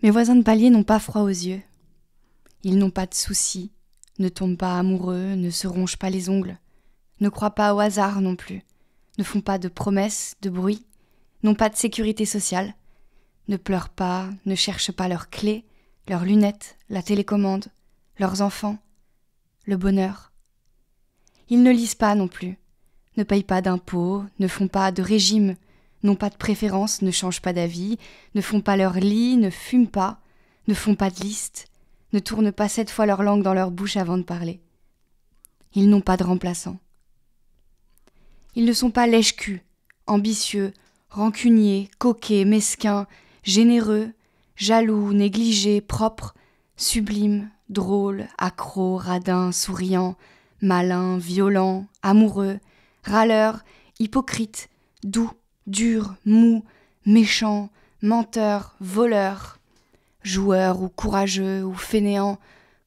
Mes voisins de palier n'ont pas froid aux yeux. Ils n'ont pas de soucis, ne tombent pas amoureux, ne se rongent pas les ongles, ne croient pas au hasard non plus, ne font pas de promesses, de bruit, n'ont pas de sécurité sociale, ne pleurent pas, ne cherchent pas leurs clés, leurs lunettes, la télécommande, leurs enfants, le bonheur. Ils ne lisent pas non plus, ne payent pas d'impôts, ne font pas de régime, n'ont pas de préférence, ne changent pas d'avis, ne font pas leur lit, ne fument pas, ne font pas de liste, ne tournent pas 7 fois leur langue dans leur bouche avant de parler. Ils n'ont pas de remplaçant. Ils ne sont pas lèche-cul, ambitieux, rancuniers, coquets, mesquins, généreux, jaloux, négligés, propres, sublimes, drôles, accros, radins, souriants, malins, violents, amoureux, râleurs, hypocrites, doux, durs, mous, méchants, menteurs, voleurs, joueurs ou courageux ou fainéants,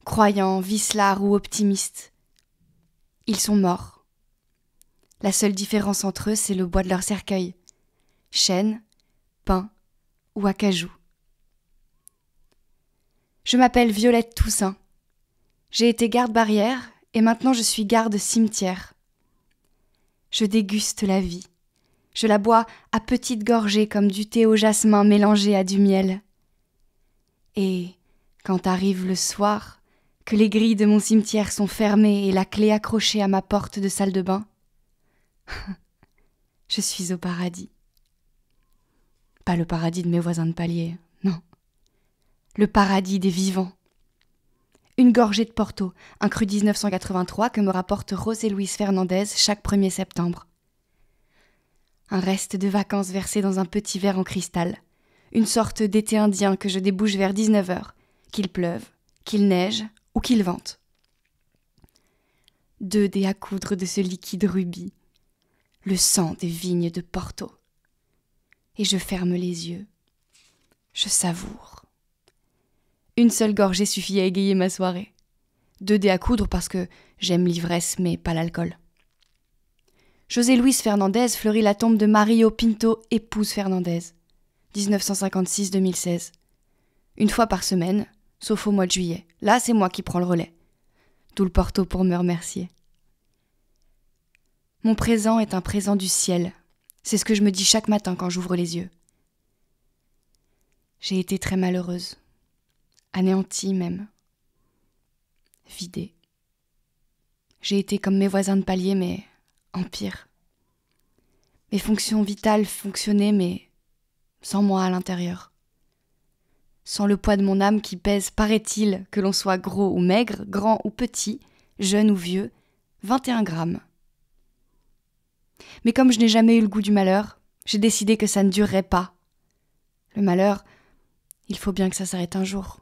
croyants, vicelards ou optimistes. Ils sont morts. La seule différence entre eux, c'est le bois de leur cercueil. Chêne, pin ou acajou. Je m'appelle Violette Toussaint. J'ai été garde-barrière et maintenant je suis garde-cimetière. Je déguste la vie. Je la bois à petites gorgées comme du thé au jasmin mélangé à du miel. Et quand arrive le soir, que les grilles de mon cimetière sont fermées et la clé accrochée à ma porte de salle de bain, je suis au paradis. Pas le paradis de mes voisins de palier, non. Le paradis des vivants. Une gorgée de Porto, un cru 1983 que me rapporte José Luis Fernandez chaque 1er septembre. Un reste de vacances versé dans un petit verre en cristal. Une sorte d'été indien que je débouche vers 19h, qu'il pleuve, qu'il neige ou qu'il vente. 2 dés à coudre de ce liquide rubis, le sang des vignes de Porto. Et je ferme les yeux. Je savoure. Une seule gorgée suffit à égayer ma soirée. 2 dés à coudre parce que j'aime l'ivresse mais pas l'alcool. José Luis Fernandez fleurit la tombe de Mario Pinto, épouse Fernandez. 1956-2016. Une fois par semaine, sauf au mois de juillet. Là, c'est moi qui prends le relais. D'où le Porto pour me remercier. Mon présent est un présent du ciel. C'est ce que je me dis chaque matin quand j'ouvre les yeux. J'ai été très malheureuse. Anéantie même. Vidée. J'ai été comme mes voisins de palier, mais en pire. Mes fonctions vitales fonctionnaient, mais sans moi à l'intérieur. Sans le poids de mon âme qui pèse, paraît-il, que l'on soit gros ou maigre, grand ou petit, jeune ou vieux, 21 grammes. Mais comme je n'ai jamais eu le goût du malheur, j'ai décidé que ça ne durerait pas. Le malheur, il faut bien que ça s'arrête un jour.